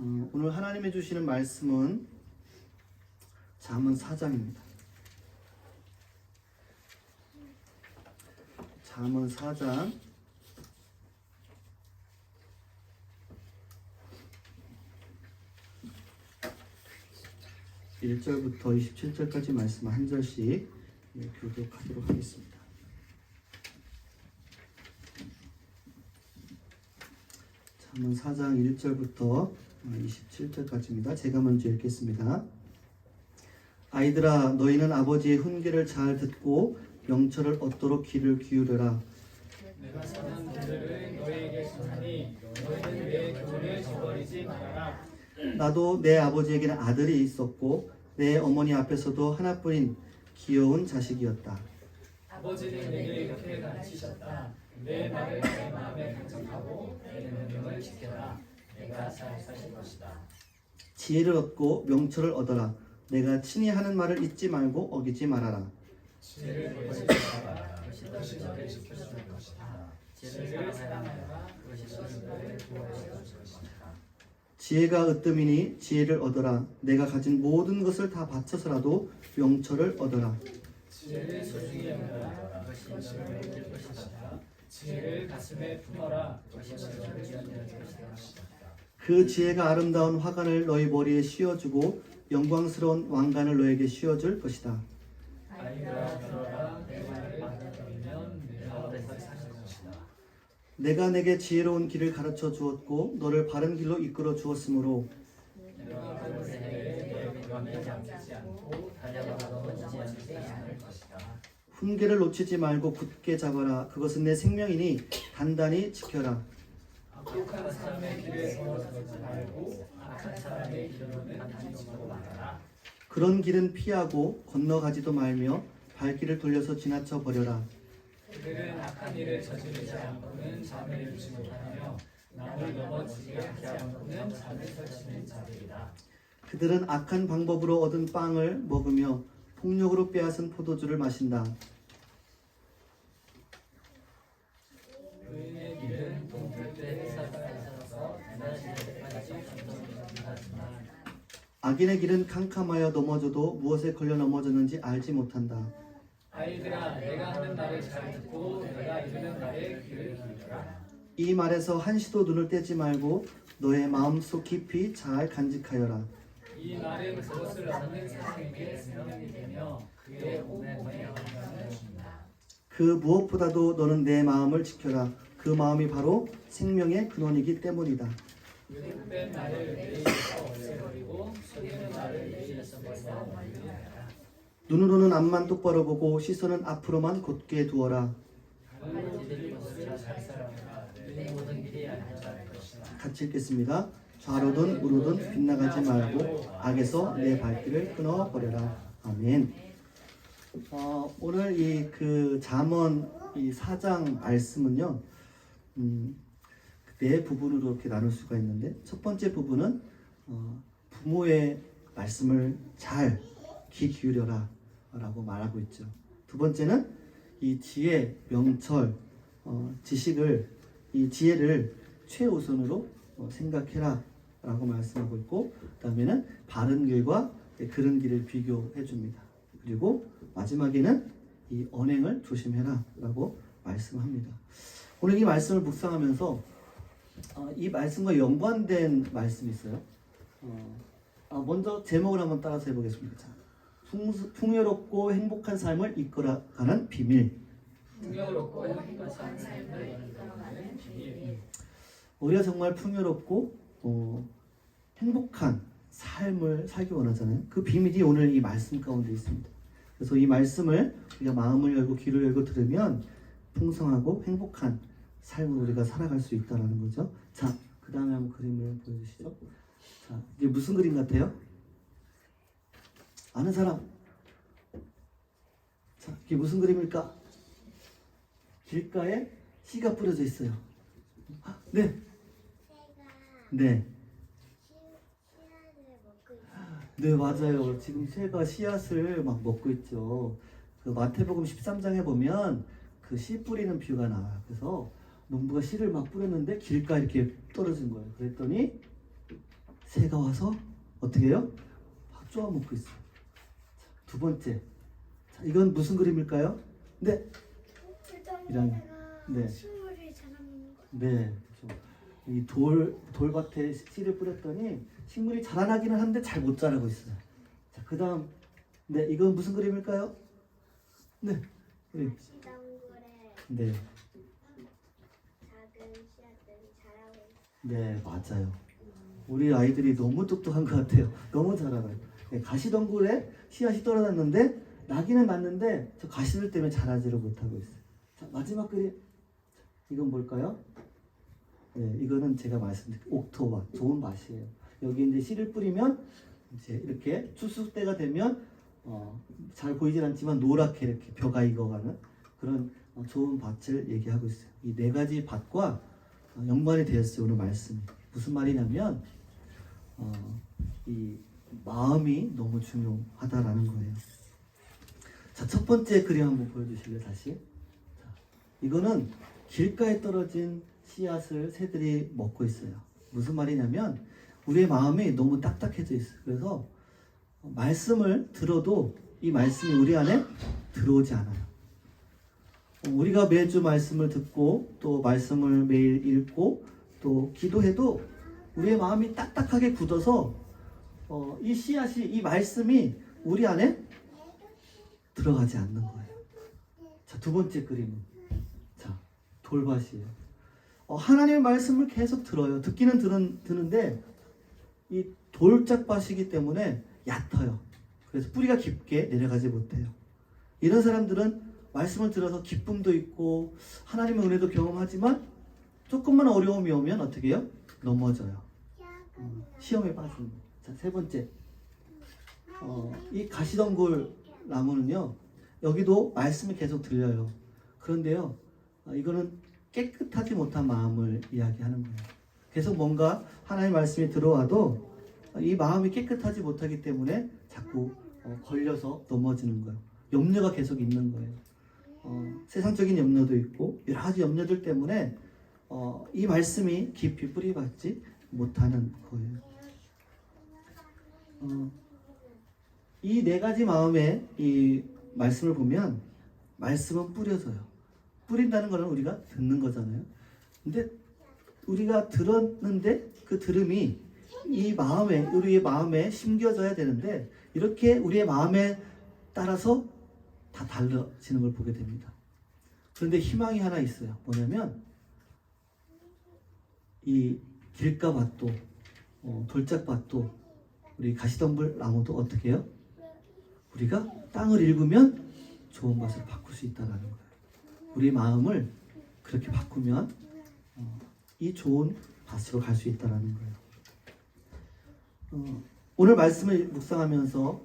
오늘 하나님이 주시는 말씀은 잠언 4장입니다. 잠언 4장 1절부터 27절까지 말씀 한 절씩 교독하도록 하겠습니다. 잠언 4장 1절부터 27절까지입니다. 제가 먼저 읽겠습니다. 아이들아, 너희는 아버지의 훈계를 잘 듣고 명철을 얻도록 귀를 기울여라. 내가 선한 길들을 너희에게 전하니 너희는 내 교훈을 저버리지 말아라. 나도 내 아버지에게는 아들이 있었고 내 어머니 앞에서도 하나뿐인 귀여운 자식이었다. 아버지는 내게 이렇게 가르치셨다. 내 말을 내 마음에 간직하고 내 명령을 지켜라. 내가 잘 사실 것이다. 지혜를 얻고 명철을 얻어라. 내가 친히 하는 말을 잊지 말고 어기지 말아라. 지혜를 버리지 말아라. 그것이 너를 지켜줄 것이다. 지혜를 사랑하라. 그것이 너를 구원해 줄 것이다. 지혜가 으뜸이니 지혜를 얻어라. 내가 가진 모든 것을 다 바쳐서라도 명철을 얻어라. 지혜를 소중히 여겨라. 그것이 너를 이길 것이다. 지혜를 가슴에 품어라. 그것이 너를 견뎌줄 것이다. 그 지혜가 아름다운 화관을 너희 머리에 씌워주고 영광스러운 왕관을 너에게 씌워줄 것이다. 아이들아, 들어라. 내 말을 받아들이면 내 마음에서 사실 것이다. 내가 내게 지혜로운 길을 가르쳐 주었고 너를 바른 길로 이끌어 주었으므로 내가 그 세대에 내 명령에 잠기지 않고 달려가 넘어지지 않을 것이다. 훈계를 놓치지 말고 굳게 잡아라. 그것은 내 생명이니 단단히 지켜라. 악독한 사람의 길에 서지 말고 악한 사람의 길로는 다니지도 말아라. 그런 길은 피하고 건너가지도 말며 발길을 돌려서 지나쳐 버려라. 그들은 악한 일을 저지르지 않고는 잠을 이루지 못하며 남을 넘어지게 하지 않고는 잠을 설치는 자들이다. 그들은 악한 방법으로 얻은 빵을 먹으며 폭력으로 빼앗은 포도주를 마신다. 의인의 길은 동틀 때 햇살에서 대낮일 때까지 감동하지만 악인의 길은 캄캄하여 넘어져도 무엇에 걸려 넘어졌는지 알지 못한다. 아이들아, 내가 하는 말을 잘 듣고 내가 이르는 말에 귀를 기울여라. 이 말에서 한시도 눈을 떼지 말고 너의 마음속 깊이 잘 간직하여라. 이 말은 그것을 얻는 사람에게 생명이 되며 그의 몸에 영향을 준다. 그 무엇보다도 너는 내 마음을 지켜라. 그 마음이 바로 생명의 근원이기 때문이다. 왜곡된 말을 내 입에서 없애버리고 속이는 말을 내 입에서 벗어 말려라. 눈으로는 앞만 똑바로 보고 시선은 앞으로만 곧게 두어라. 발로 들릴 것을 잘 살아라. 내 모든 길이 안전할 것이다. 같이 읽겠습니다. 좌로든 우로든 빗나가지 말고 악에서 내 발길을 끊어버려라. 아멘. 오늘 이 잠언 이 4장 말씀은요, 네 부분으로 이렇게 나눌 수가 있는데, 첫 번째 부분은 부모의 말씀을 잘 귀 기울여라 라고 말하고 있죠. 두 번째는 이 지혜, 명철, 지식을, 이 지혜를 최우선으로 생각해라 라고 말씀하고 있고, 그 다음에는 바른 길과 그른 길을 비교해 줍니다. 그리고 마지막에는 이 언행을 조심해라 라고 말씀합니다. 오늘 이 말씀을 묵상하면서 이 말씀과 연관된 말씀이 있어요. 먼저 제목을 한번 따라서 해보겠습니다. 자, 풍요롭고 행복한 삶을 이끌어가는 비밀. 풍요롭고 행복한 삶을 이끌어가는 비밀. 우리가 정말 풍요롭고 행복한 삶을 살기 원하잖아요. 그 비밀이 오늘 이 말씀 가운데 있습니다. 그래서 이 말씀을 우리가 마음을 열고 귀를 열고 들으면 풍성하고 행복한 삶을 우리가 살아갈 수 있다는 거죠. 자, 그 다음에 한번 그림을 보여주시죠. 자, 이게 무슨 그림 같아요? 아는 사람? 자, 이게 무슨 그림일까? 길가에 씨가 뿌려져 있어요. 네. 네. 네, 맞아요. 지금 새가 씨앗을 막 먹고 있죠. 그 마태복음 13장에 보면 그 씨 뿌리는 비유가 나와요. 그래서 농부가 씨를 막 뿌렸는데 길가에 이렇게 떨어진 거예요. 그랬더니 새가 와서 어떻게 해요? 밥 쪼아 먹고 있어요. 두 번째, 자, 이건 무슨 그림일까요? 네, 이런, 네. 식물을 자라는 거. 네, 그렇죠. 이 돌밭에 씨를 뿌렸더니 식물이 자라나기는 하는데 잘 못 자라고 있어요. 자, 그다음, 네, 이건 무슨 그림일까요? 네, 그림. 가시덤굴에 네, 작은 씨앗들이 자라고 있어. 네, 맞아요. 우리 아이들이 너무 똑똑한 것 같아요. 너무 잘 알아요. 네, 가시덩굴에 씨앗이 떨어졌는데 나기는 났는데 저 가시들 때문에 자라지를 못하고 있어요. 자, 마지막 그림. 이건 뭘까요? 네, 이거는 제가 말씀드린 옥토밭, 좋은 밭이에요. 여기 이제 씨를 뿌리면 이제 이렇게 추수 때가 되면 잘 보이진 않지만 노랗게 이렇게 벼가 익어가는 그런 좋은 밭을 얘기하고 있어요. 이 네 가지 밭과 연관이 되었어요. 오늘 말씀. 무슨 말이냐면 이 마음이 너무 중요하다라는 거예요. 자, 첫 번째 그림 한번 보여주실래요? 다시. 자, 이거는 길가에 떨어진 씨앗을 새들이 먹고 있어요. 무슨 말이냐면 우리의 마음이 너무 딱딱해져 있어요. 그래서 말씀을 들어도 이 말씀이 우리 안에 들어오지 않아요. 우리가 매주 말씀을 듣고 또 말씀을 매일 읽고 또 기도해도 우리의 마음이 딱딱하게 굳어서 이 씨앗이, 이 말씀이 우리 안에 들어가지 않는 거예요. 자, 두 번째 그림은 자, 돌밭이에요. 하나님의 말씀을 계속 들어요. 듣기는 듣는데 이 돌짝밭이기 때문에 얕아요. 그래서 뿌리가 깊게 내려가지 못해요. 이런 사람들은 말씀을 들어서 기쁨도 있고 하나님의 은혜도 경험하지만 조금만 어려움이 오면 어떻게 해요? 넘어져요. 시험에 빠집니다. 자, 세 번째. 이 가시덩굴 나무는요. 여기도 말씀이 계속 들려요. 그런데요. 이거는 깨끗하지 못한 마음을 이야기하는 거예요. 계속 뭔가 하나님의 말씀이 들어와도 이 마음이 깨끗하지 못하기 때문에 자꾸 걸려서 넘어지는 거예요. 염려가 계속 있는 거예요. 세상적인 염려도 있고 여러 가지 염려들 때문에 이 말씀이 깊이 뿌리박지 못하는 거예요. 이 네 가지 마음의 이 말씀을 보면 말씀은 뿌려져요. 뿌린다는 거는 우리가 듣는 거잖아요. 근데 우리가 들었는데 그 들음이 이 마음에, 우리의 마음에 심겨져야 되는데 이렇게 우리의 마음에 따라서 다 달라지는 걸 보게 됩니다. 그런데 희망이 하나 있어요. 뭐냐면 이 길가밭도 돌짝밭도 우리 가시덤불 나무도 어떻게 해요? 우리가 땅을 읽으면 좋은 밭을 바꿀 수 있다는 거예요. 우리 마음을 그렇게 바꾸면 이 좋은 밭으로 갈 수 있다는 거예요. 오늘 말씀을 묵상하면서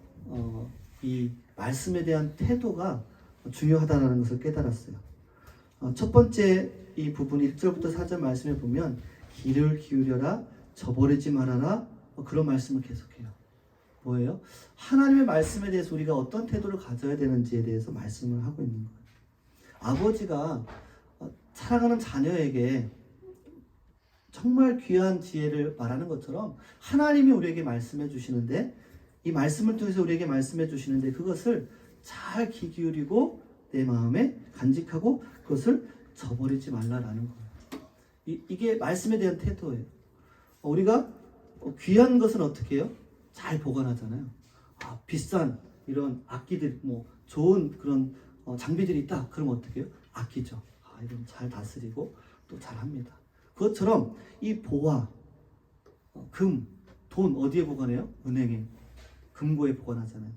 이 말씀에 대한 태도가 중요하다는 것을 깨달았어요. 첫 번째 이 부분 1절부터 4절 말씀에 보면 귀를 기울여라, 저버리지 말아라, 그런 말씀을 계속해요. 뭐예요? 하나님의 말씀에 대해서 우리가 어떤 태도를 가져야 되는지에 대해서 말씀을 하고 있는 거예요. 아버지가 사랑하는 자녀에게 정말 귀한 지혜를 말하는 것처럼 하나님이 우리에게 말씀해 주시는데 이 말씀을 통해서 우리에게 말씀해 주시는데 그것을 잘 귀 기울이고 내 마음에 간직하고 그것을 저버리지 말라라는 거예요. 이게 말씀에 대한 태도예요. 우리가 귀한 것은 어떻게 해요? 잘 보관하잖아요. 비싼 이런 악기들, 좋은 그런 장비들이 있다. 그럼 어떻게 해요? 아끼죠. 이건 잘 다스리고 또 잘합니다. 그것처럼 이 보화, 금, 돈 어디에 보관해요? 은행에, 금고에 보관하잖아요.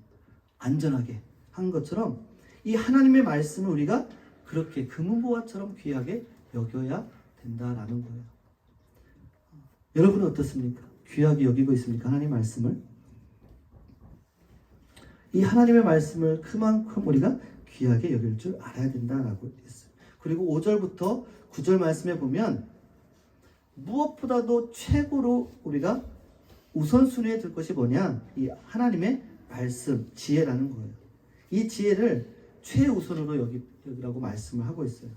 안전하게 한 것처럼 이 하나님의 말씀을 우리가 그렇게 금은보화처럼 귀하게 여겨야 된다라는 거예요. 여러분은 어떻습니까? 귀하게 여기고 있습니까? 하나님의 말씀을? 이 하나님의 말씀을 그만큼 우리가 귀하게 여길 줄 알아야 된다라고 했어요. 그리고 5절부터 9절 말씀에 보면 무엇보다도 최고로 우리가 우선순위에 들 것이 뭐냐? 이 하나님의 말씀, 지혜라는 거예요. 이 지혜를 최우선으로 여기라고 말씀을 하고 있어요.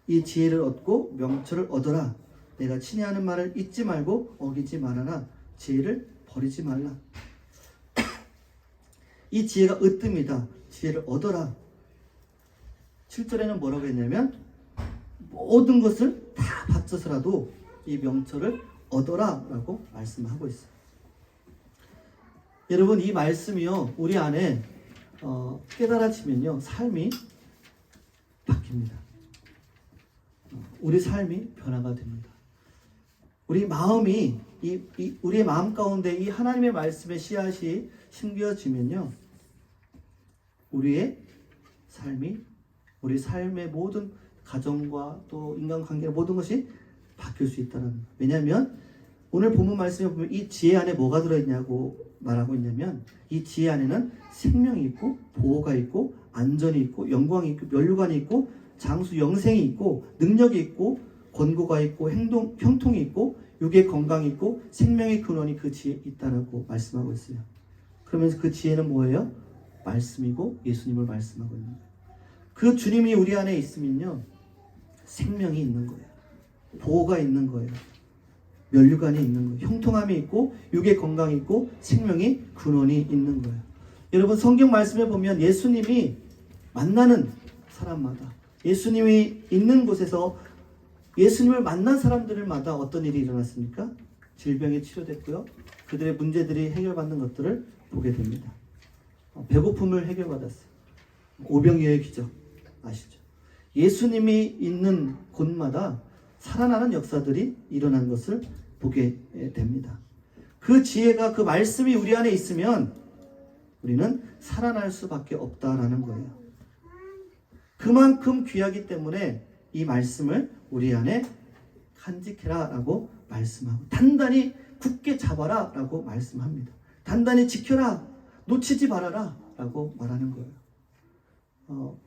이 지혜를 얻고 명철을 얻어라. 내가 친히 하는 말을 잊지 말고 어기지 말아라. 지혜를 버리지 말라. 이 지혜가 으뜸이다. 지혜를 얻어라. 7절에는 뭐라고 했냐면 모든 것을 다 바쳐서라도 이 명철을 얻어라 라고 말씀하고 있어요. 여러분, 이 말씀이요 우리 안에 깨달아지면요 삶이 바뀝니다. 우리 삶이 변화가 됩니다. 우리 마음이 우리의 마음 가운데 이 하나님의 말씀의 씨앗이 심겨지면요 우리의 삶이 우리 삶의 모든 가정과 또 인간관계 모든 것이 바뀔 수 있다는 거예요. 왜냐하면 오늘 본문 말씀에 보면 이 지혜 안에 뭐가 들어있냐고 말하고 있냐면 이 지혜 안에는 생명이 있고 보호가 있고 안전이 있고 영광이 있고 면류관이 있고 장수 영생이 있고 능력이 있고 권고가 있고 형통이 있고 육의 건강이 있고 생명의 근원이 그 지혜에 있다라고 말씀하고 있어요. 그러면서 그 지혜는 뭐예요? 말씀이고 예수님을 말씀하고 있는 거예요. 그 주님이 우리 안에 있으면요 생명이 있는 거예요. 보호가 있는 거예요. 면류관이 있는 거예요. 형통함이 있고 육의 건강이 있고 생명이 근원이 있는 거예요. 여러분 성경 말씀에 보면 예수님이 만나는 사람마다 예수님이 있는 곳에서 예수님을 만난 사람들마다 어떤 일이 일어났습니까? 질병이 치료됐고요. 그들의 문제들이 해결받는 것들을 보게 됩니다. 배고픔을 해결받았어요. 오병이어의 기적 아시죠? 예수님이 있는 곳마다 살아나는 역사들이 일어난 것을 보게 됩니다. 그 지혜가 그 말씀이 우리 안에 있으면 우리는 살아날 수밖에 없다라는 거예요. 그만큼 귀하기 때문에 이 말씀을 우리 안에 간직해라 라고 말씀하고 단단히 굳게 잡아라 라고 말씀합니다. 단단히 지켜라, 놓치지 말아라 라고 말하는 거예요.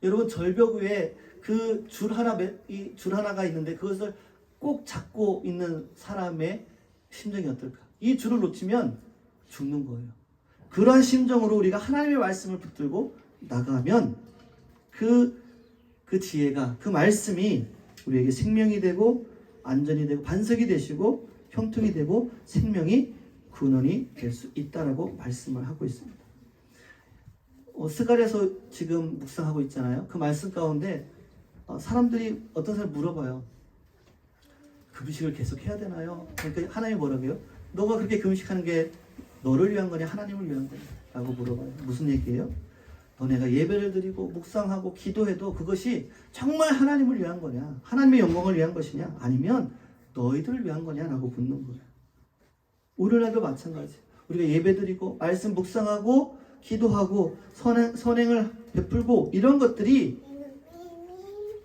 여러분 절벽 위에 그 줄 하나가 있는데 그것을 꼭 잡고 있는 사람의 심정이 어떨까? 이 줄을 놓치면 죽는 거예요. 그러한 심정으로 우리가 하나님의 말씀을 붙들고 나가면 그 지혜가 그 말씀이 우리에게 생명이 되고 안전이 되고 반석이 되시고 형통이 되고 생명이 근원이 될 수 있다라고 말씀을 하고 있습니다. 스갈에서 지금 묵상하고 있잖아요. 그 말씀 가운데 사람들이 어떤 사람 물어봐요. 금식을 계속 해야 되나요? 그러니까 하나님이 뭐라고 해요? 너가 그렇게 금식하는 게 너를 위한 거냐 하나님을 위한 거냐? 라고 물어봐요. 무슨 얘기예요? 너네가 예배를 드리고 묵상하고 기도해도 그것이 정말 하나님을 위한 거냐? 하나님의 영광을 위한 것이냐? 아니면 너희들을 위한 거냐? 라고 묻는 거예요. 오늘날도 마찬가지. 우리가 예배 드리고 말씀 묵상하고 기도하고 선행을 베풀고 이런 것들이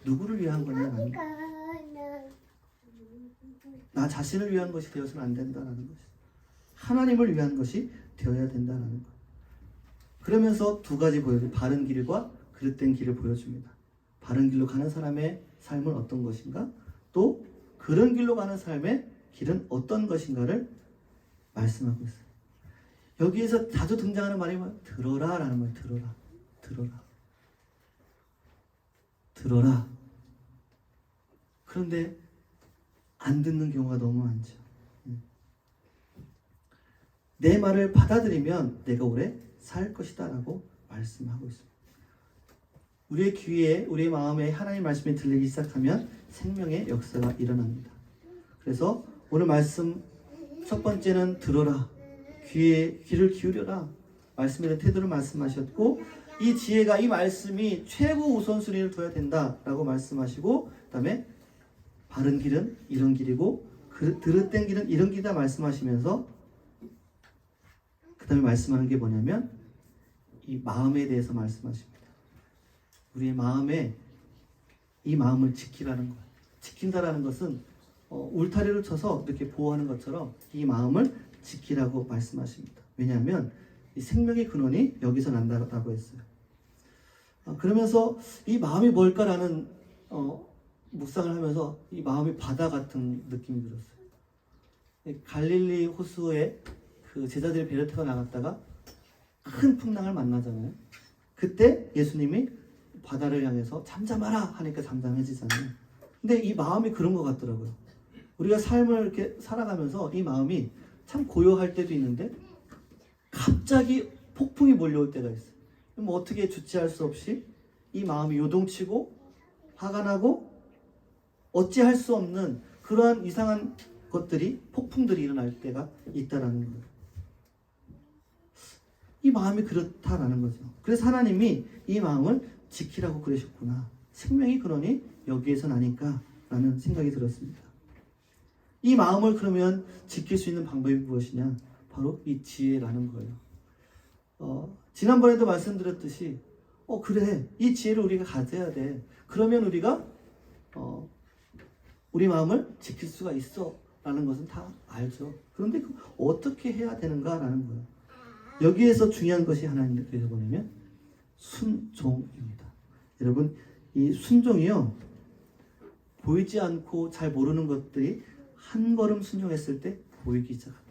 누구를 위한 거냐? 나 자신을 위한 것이 되어서는 안 된다는 것이 하나님을 위한 것이 되어야 된다는 것. 그러면서 두 가지 보여줘요. 바른 길과 그릇된 길을 보여줍니다. 바른 길로 가는 사람의 삶은 어떤 것인가? 또 그런 길로 가는 삶의 길은 어떤 것인가를 말씀하고 있어요. 여기에서 자주 등장하는 말이 뭐예요? 들어라 라는 말이에요. 들어라. 들어라. 들어라. 그런데 안 듣는 경우가 너무 많죠. 내 말을 받아들이면 내가 오래 살 것이다 라고 말씀하고 있습니다. 우리의 귀에 우리의 마음에 하나님의 말씀이 들리기 시작하면 생명의 역사가 일어납니다. 그래서 오늘 말씀 첫 번째는 들어라. 귀를 기울여라. 말씀에 대한 태도를 말씀하셨고 이 지혜가 이 말씀이 최고 우선순위를 둬야 된다라고 말씀하시고 그 다음에 바른 길은 이런 길이고 그릇된 길은 이런 길이다 말씀하시면서 그 다음에 말씀하는 게 뭐냐면 이 마음에 대해서 말씀하십니다. 우리의 마음에 이 마음을 지키라는 거예요. 지킨다라는 것은 울타리를 쳐서 이렇게 보호하는 것처럼 이 마음을 지키라고 말씀하십니다. 왜냐하면 이 생명의 근원이 여기서 난다고 했어요. 그러면서 이 마음이 뭘까라는 묵상을 하면서 이 마음이 바다 같은 느낌이 들었어요. 갈릴리 호수에 그 제자들이 배를 타고 나갔다가 큰 풍랑을 만나잖아요. 그때 예수님이 바다를 향해서 잠잠하라 하니까 잠잠해지잖아요. 근데 이 마음이 그런 것 같더라고요. 우리가 삶을 이렇게 살아가면서 이 마음이 참 고요할 때도 있는데 갑자기 폭풍이 몰려올 때가 있어요. 뭐 어떻게 주체할 수 없이 이 마음이 요동치고 화가 나고 어찌할 수 없는 그러한 이상한 것들이 폭풍들이 일어날 때가 있다라는 거예요. 이 마음이 그렇다라는 거죠. 그래서 하나님이 이 마음을 지키라고 그러셨구나. 생명이 그러니 여기에서 나니까 라는 생각이 들었습니다. 이 마음을 그러면 지킬 수 있는 방법이 무엇이냐? 바로 이 지혜라는 거예요. 지난번에도 말씀드렸듯이 그래, 이 지혜를 우리가 가져야 돼. 그러면 우리가 우리 마음을 지킬 수가 있어 라는 것은 다 알죠. 그런데 어떻게 해야 되는가라는 거예요. 여기에서 중요한 것이 하나님께서 보내면 순종입니다. 여러분, 이 순종이요, 보이지 않고 잘 모르는 것들이 한 걸음 순종했을 때 보이기 시작합니다.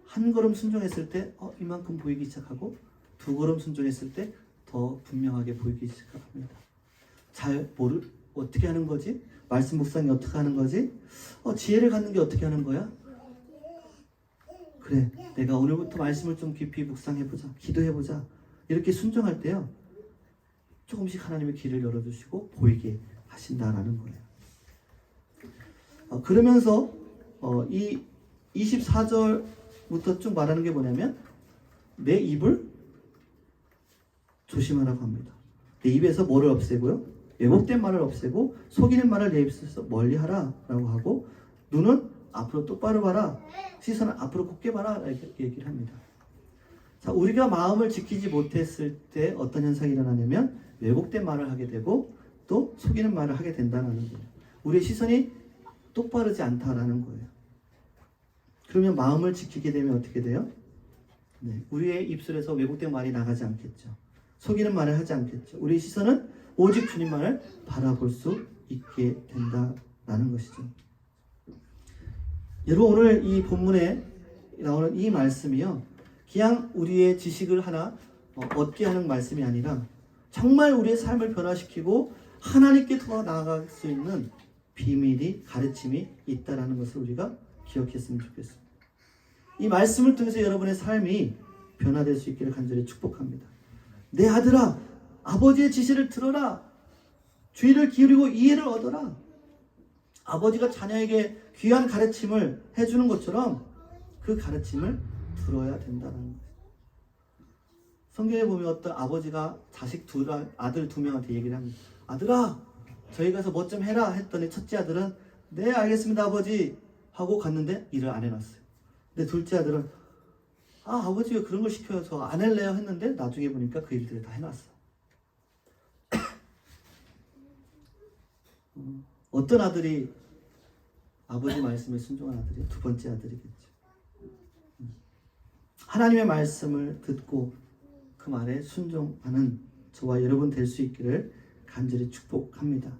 한 걸음 순종했을 때 이만큼 보이기 시작하고, 두 걸음 순종했을 때 더 분명하게 보이기 시작합니다. 어떻게 하는 거지? 말씀 묵상이 어떻게 하는 거지? 지혜를 갖는 게 어떻게 하는 거야? 그래, 내가 오늘부터 말씀을 좀 깊이 묵상해보자, 기도해보자. 이렇게 순종할 때요, 조금씩 하나님의 길을 열어주시고 보이게 하신다라는 거예요. 그러면서 이 24절부터 쭉 말하는 게 뭐냐면 내 입을 조심하라고 합니다. 내 입에서 뭐를 없애고요? 왜곡된 말을 없애고 속이는 말을 내 입에서 멀리하라 라고 하고, 눈은 앞으로 똑바로 봐라, 시선은 앞으로 곱게 봐라 이렇게 얘기를 합니다. 자, 우리가 마음을 지키지 못했을 때 어떤 현상이 일어나냐면 왜곡된 말을 하게 되고 또 속이는 말을 하게 된다는 거예요. 우리의 시선이 똑바르지 않다라는 거예요. 그러면 마음을 지키게 되면 어떻게 돼요? 네, 우리의 입술에서 왜곡된 말이 나가지 않겠죠. 속이는 말을 하지 않겠죠. 우리의 시선은 오직 주님만을 바라볼 수 있게 된다라는 것이죠. 여러분, 오늘 이 본문에 나오는 이 말씀이요, 그냥 우리의 지식을 하나 얻게 하는 말씀이 아니라 정말 우리의 삶을 변화시키고 하나님께 더 나아갈 수 있는 비밀이, 가르침이 있다라는 것을 우리가 기억했으면 좋겠습니다. 이 말씀을 통해서 여러분의 삶이 변화될 수 있기를 간절히 축복합니다. 내 아들아, 아버지의 지시를 들어라. 주의를 기울이고 이해를 얻어라. 아버지가 자녀에게 귀한 가르침을 해주는 것처럼 그 가르침을 들어야 된다는 거예요. 성경에 보면 어떤 아버지가 아들 두 명한테 얘기를 합니다. 아들아, 저희 가서 뭐 좀 해라 했더니 첫째 아들은 네 알겠습니다 아버지 하고 갔는데 일을 안 해놨어요. 근데 둘째 아들은 아버지 왜 그런 걸 시켜요? 저 안 할래요 했는데 나중에 보니까 그 일들을 다 해놨어. 어떤 아들이 아버지 말씀에 순종한 아들이요? 두 번째 아들이겠죠. 하나님의 말씀을 듣고 그 말에 순종하는 저와 여러분 될 수 있기를 간절히 축복합니다.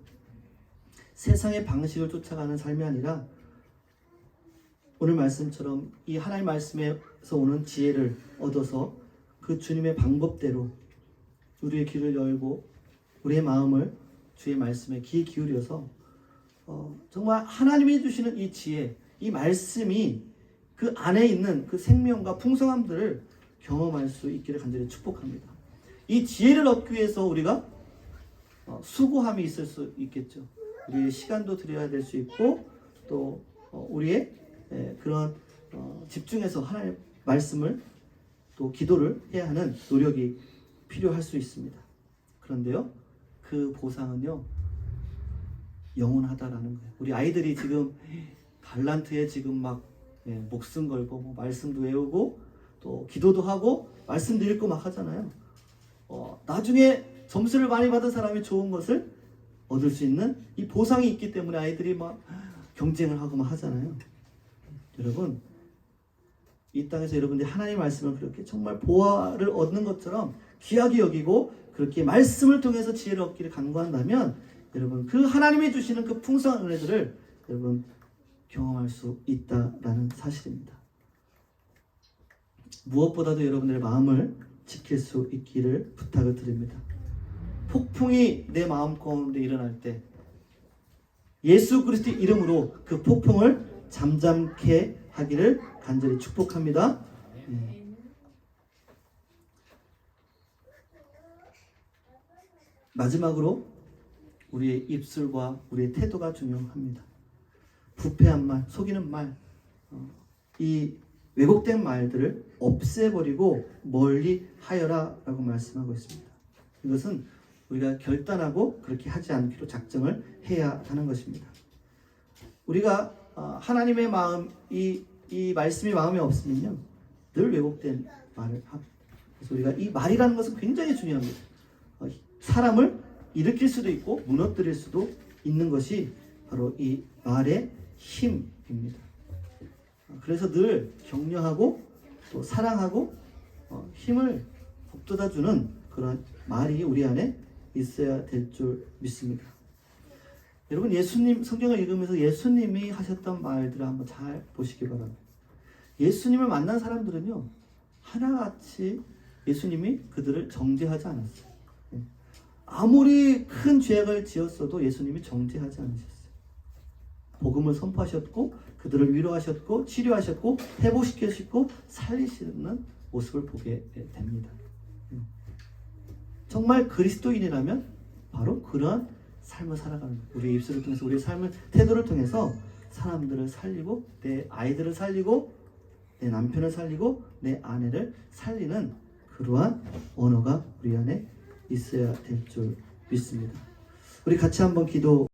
세상의 방식을 쫓아가는 삶이 아니라 오늘 말씀처럼 이 하나님 말씀에서 오는 지혜를 얻어서 그 주님의 방법대로 우리의 귀를 열고 우리의 마음을 주의 말씀에 귀 기울여서 정말 하나님이 주시는 이 지혜, 이 말씀이 그 안에 있는 그 생명과 풍성함들을 경험할 수 있기를 간절히 축복합니다. 이 지혜를 얻기 위해서 우리가 수고함이 있을 수 있겠죠. 우리의 시간도 들여야 될 수 있고 또 우리의 그런 집중해서 하나님의 말씀을 또 기도를 해야 하는 노력이 필요할 수 있습니다. 그런데요, 그 보상은요 영원하다라는 거예요. 우리 아이들이 지금 달란트에 지금 막 목숨 걸고 뭐 말씀도 외우고 또 기도도 하고 말씀도 읽고 막 하잖아요. 나중에 점수를 많이 받은 사람이 좋은 것을 얻을 수 있는 이 보상이 있기 때문에 아이들이 막 경쟁을 하고 막 하잖아요. 여러분, 이 땅에서 여러분들이 하나님의 말씀을 그렇게 정말 보화를 얻는 것처럼 귀하게 여기고 그렇게 말씀을 통해서 지혜를 얻기를 간구한다면 여러분 그 하나님이 주시는 그 풍성한 은혜들을 여러분 경험할 수 있다라는 사실입니다. 무엇보다도 여러분들의 마음을 지킬 수 있기를 부탁을 드립니다. 폭풍이 내 마음 가운데 일어날 때 예수 그리스도의 이름으로 그 폭풍을 잠잠케 하기를 간절히 축복합니다. 마지막으로 우리의 입술과 우리의 태도가 중요합니다. 부패한 말, 속이는 말, 이 왜곡된 말들을 없애버리고 멀리 하여라 라고 말씀하고 있습니다. 이것은 우리가 결단하고 그렇게 하지 않기로 작정을 해야 하는 것입니다. 우리가 하나님의 마음, 이 말씀이 마음에 없으면요 늘 왜곡된 말을 합니다. 그래서 우리가 이 말이라는 것은 굉장히 중요합니다. 사람을 일으킬 수도 있고 무너뜨릴 수도 있는 것이 바로 이 말의 힘입니다. 그래서 늘 격려하고 또 사랑하고 힘을 북돋아주는 그런 말이 우리 안에 있어야 될 줄 믿습니다. 여러분, 예수님 성경을 읽으면서 예수님이 하셨던 말들을 한번 잘 보시기 바랍니다. 예수님을 만난 사람들은요 하나같이 예수님이 그들을 정죄하지 않았어요. 아무리 큰 죄악을 지었어도 예수님이 정죄하지 않으셨어요. 복음을 선포하셨고 그들을 위로하셨고 치료하셨고 회복시키셨고 살리시는 모습을 보게 됩니다. 정말 그리스도인이라면 바로 그러한 삶을 살아가는 거예요. 우리의 입술을 통해서 우리의 삶을 태도를 통해서 사람들을 살리고 내 아이들을 살리고 내 남편을 살리고 내 아내를 살리는 그러한 언어가 우리 안에 있어야 될 줄 믿습니다. 우리 같이 한번 기도